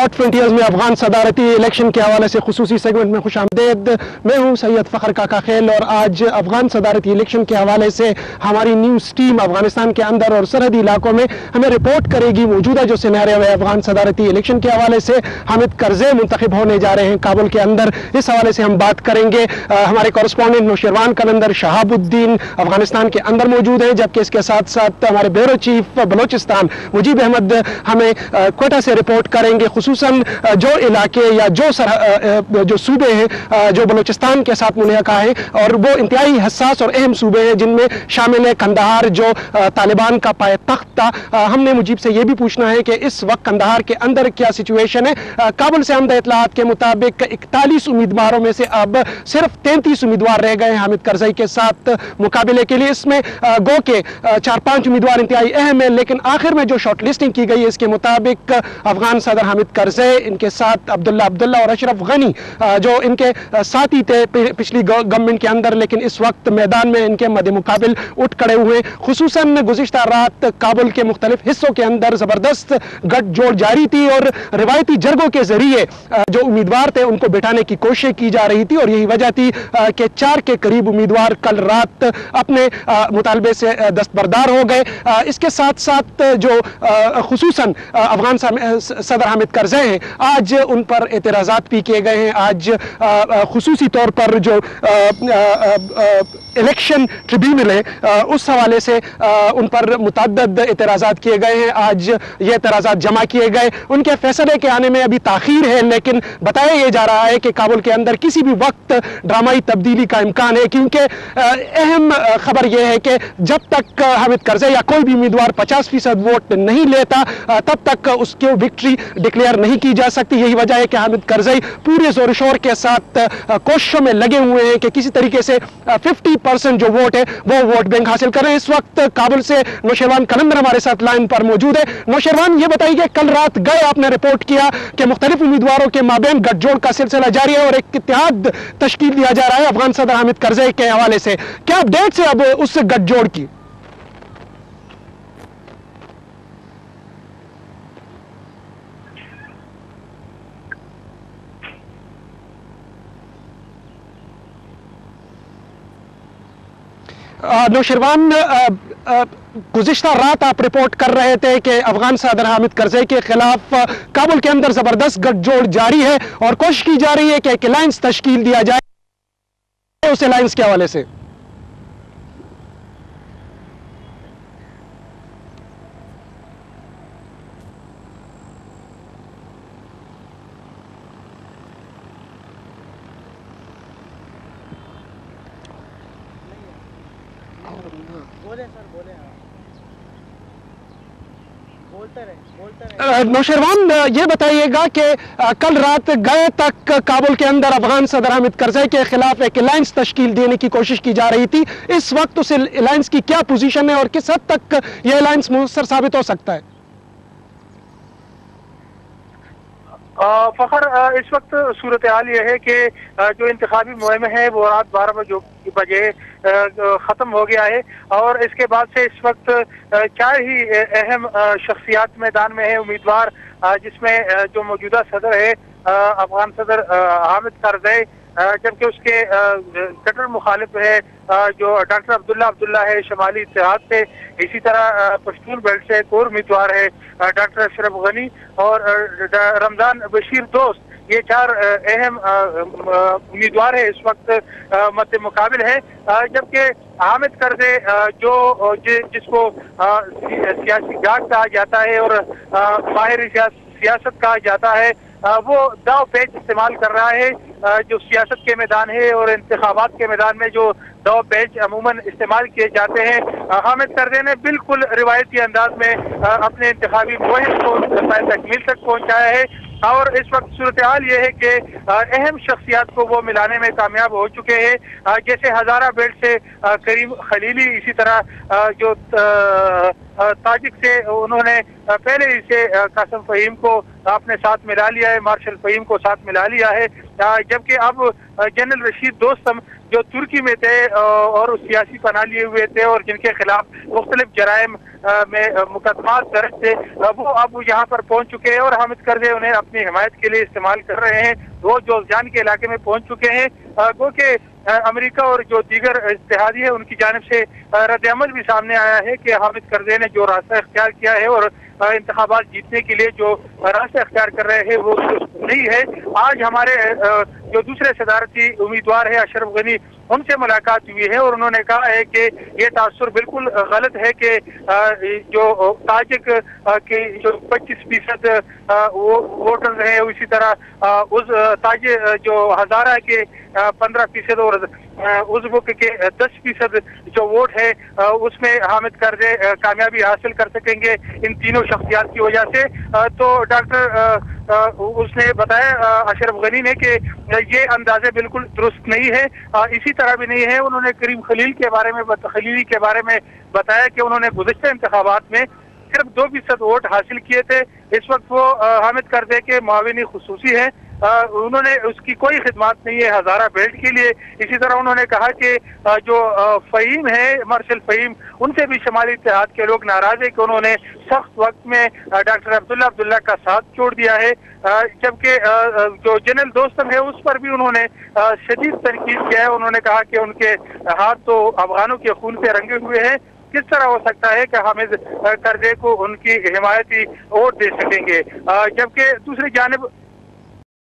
Hot frontiers में Afghan सदारती election के हवाले से खुसूसी सेगमेंट में खुश आमदेद। मैं हूं सैयद फ़खर काका खेल और आज अफगान सदारती इलेक्शन के हवाले से हमारी न्यूज़ टीम अफगानिस्तान के अंदर और सरहदी इलाकों में हमें रिपोर्ट करेगी। मौजूदा जो सिनेरियो है अफगान सदारती इलेक्शन के हवाले से, हामिद करज़ई मुंतखब होने जा रहे हैं काबुल के अंदर, इस हवाले से हम बात करेंगे। हमारे कॉरेस्पॉन्डेंट नौशरवान कलंदर शहाबुद्दीन अफगानिस्तान के अंदर मौजूद हैं, जबकि इसके साथ साथ हमारे ब्यूरो चीफ बलोचिस्तान मुजीब अहमद हमें क्वेटा से रिपोर्ट करेंगे। खुसूसन जो इलाके या जो सूबे हैं जो बलोचिस्तान के साथ मुल्हका हैं और वो इंतहाई हसास और अहम सूबे हैं, जिनमें शामिल है कंदहार जो तालिबान का पायतख्त था। हमने मुजीब से ये भी पूछना है कि इस वक्त कंदहार के अंदर क्या सिचुएशन है। काबुल से आमदा इत्तलात के मुताबिक 41 उम्मीदवारों में से अब सिर्फ 33 उम्मीदवार रह गए हैं हामिद करज़ई के साथ मुकाबले के लिए। इसमें गो के 4-5 उम्मीदवार इंतहाई अहम है, लेकिन आखिर में जो शॉर्ट लिस्टिंग की गई है इसके मुताबिक अफगान सदर हामिद करज़ई, इनके साथ अब्दुल्ला और अशरफ गनी जो इनके साथी थे पिछली गवर्नमेंट के अंदर, लेकिन इस वक्त मैदान में इनके मद्दे मुकाबिल उठ खड़े हुए। खुसूसन गुज़िश्ता रात काबुल के मुख्तलिफ हिस्सों के अंदर ज़बरदस्त गठजोड़ जारी थी और रिवायती जरगों के जरिए जो उम्मीदवार थे उनको बिठाने की कोशिश की जा रही थी और यही वजह थी कि 4 के करीब उम्मीदवार कल रात अपने मुतालबे से दस्तबरदार हो गए। इसके साथ साथ जो खुसूसन अफगान सदर हामिद करज़ई हैं, आज उन पर एतराज़ात भी किए गए हैं। आज खुसूसी तौर पर जो इलेक्शन ट्रिब्यूनल है उस हवाले से उन पर मुतअद्दिद एतराज़ात किए गए हैं। आज ये एतराज़ात जमा किए गए, उनके फैसले के आने में अभी ताख़ीर है, लेकिन बताया ये जा रहा है कि काबुल के अंदर किसी भी वक्त ड्रामाई तब्दीली का इम्कान है, क्योंकि अहम खबर यह है कि जब तक हामिद करज़ई या कोई भी उम्मीदवार 50% वोट नहीं लेता तब तक उसकी विक्ट्री डिक्लेयर नहीं की जा सकती। यही वजह है कि हामिद करज़ई पूरे जोर शोर के साथ कोशिशों में लगे हुए हैं कि किसी तरीके से 50% जो वोट है वो वोट बैंक हासिल करें। इस वक्त काबुल से नौशरवान कलंदर हमारे साथ लाइन पर मौजूद है। नौशरवान, ये बताइए, कल रात गए आपने रिपोर्ट किया कि मुख्तलिफ उम्मीदवारों के माबेन गठजोड़ का सिलसिला जारी है और एक इत्तेहाद तश्कील दिया जा रहा है अफगान सदर हामिद करज़ई के हवाले से। क्या अपडेट्स है अब उस गठजोड़ की? नौशरवान, गुज़िश्ता रात आप रिपोर्ट कर रहे थे कि अफगान सदर हामिद करज़ई के खिलाफ काबुल के अंदर जबरदस्त गठजोड़ जारी है और कोशिश की जा रही है कि एक अलायंस तश्कील दिया जाए। उस अलायंस के हवाले से नौशरवान, ये बताइएगा कि कल रात गए तक काबुल के अंदर अफगान सदर हामिद करज़ई के खिलाफ एक अलायंस तश्कील देने की कोशिश की जा रही थी। इस वक्त उस अलायंस की क्या पोजीशन है और किस हद तक यह अलायंस मुअस्सर साबित हो सकता है? फखर, इस वक्त सूरत हाल ये है कि जो इंतखाबी मुहिम है वो रात 12 बजे ख़त्म हो गया है और इसके बाद से इस वक्त 4 ही अहम शख्सियात मैदान में है उम्मीदवार, जिसमें जो मौजूदा सदर है अफगान सदर हामिद करज़ई, जबकि उसके कट्टर मुखालिफ है जो डॉक्टर अब्दुल्ला है शमाली इत्तेहाद से। इसी तरह पश्तून बेल्ट से एक और उम्मीदवार है डॉक्टर अशरफ गनी और रमजान बशीर दोस्त। ये 4 अहम उम्मीदवार है इस वक्त मद्दे मुकाबिल है, जबकि हामिद करज़ई जिसको सियासी गार्ड कहा जाता है और माहिर सियासत कहा जाता है, वो दाव पेच इस्तेमाल कर रहा है। जो सियासत के मैदान है और इंतखाबात के मैदान में जो दाव पेच अमूमन इस्तेमाल किए जाते हैं, हामिद करज़ई ने बिल्कुल रिवायती अंदाज में अपने इंतखाबी मुहिम को तकमील तक पहुंचाया है और इस वक्त सूरत हाल ये है कि अहम शख्सियात को वो मिलाने में कामयाब हो चुके हैं। जैसे हजारा बेल्ट से करीम खलीली, इसी तरह जो ताजिक से उन्होंने पहले ही से कासिम फहीम को अपने साथ मिला लिया है, मार्शल फहीम को साथ मिला लिया है, जबकि अब जनरल रशीद जो तुर्की में थे और सियासी पनाह लिए हुए थे और जिनके खिलाफ मुख्तलिफ जराइम में मुकदमात दर्ज थे, वो अब यहाँ पर पहुंच चुके हैं और हामिद करज़ई उन्हें अपनी हिमायत के लिए इस्तेमाल कर रहे हैं। वो जोलजान के इलाके में पहुंच चुके हैं। गो के अमेरिका और जो दीगर इत्तेहादी है उनकी जानिब से रद्द-ए-अमल भी सामने आया है कि हामिद करज़ई ने जो रास्ता इख्तियार किया है और इंतखाबात जीतने के लिए जो रास्ता इख्तियार कर रहे हैं वो नहीं है। आज हमारे जो दूसरे सदारती उम्मीदवार है अशरफ गनी, उनसे मुलाकात हुई है और उन्होंने कहा है कि ये तासुर बिल्कुल गलत है कि जो ताजिक के जो 25% वोटर्स हैं, इसी तरह उस ताज जो हजारा के 15% और उज़्बुक के 10% जो वोट है उसमें हामिद करज़ई कामयाबी हासिल कर सकेंगे इन तीनों शख्सियात की वजह से। तो डॉक्टर उसने बताया अशरफ गनी ने कि ये अंदाजे बिल्कुल दुरुस्त नहीं है। इसी तरह भी नहीं है, उन्होंने करीम खलीली के बारे में बताया कि उन्होंने गुज़िश्ता इंतखाबात में सिर्फ 2% वोट हासिल किए थे। इस वक्त वो हामिद करज़ई के मुआविनी खुसूसी हैं। उन्होंने उसकी कोई खिदमत नहीं है हजारा बेल्ट के लिए। इसी तरह उन्होंने कहा कि जो फ़हीम है, मार्शल फ़हीम, उनसे भी शमाली इत्तेहाद के लोग नाराज है कि उन्होंने सख्त वक्त में डॉक्टर अब्दुल्ला का साथ छोड़ दिया है। जबकि जो जनरल दोस्तम है उस पर भी उन्होंने शदीद तनकीद किया है। उन्होंने कहा कि उनके हाथ तो अफगानों के खून से रंगे हुए हैं, किस तरह हो सकता है कि हामिद करज़ई को उनकी हिमायती वोट दे सकेंगे। जबकि दूसरी जानिब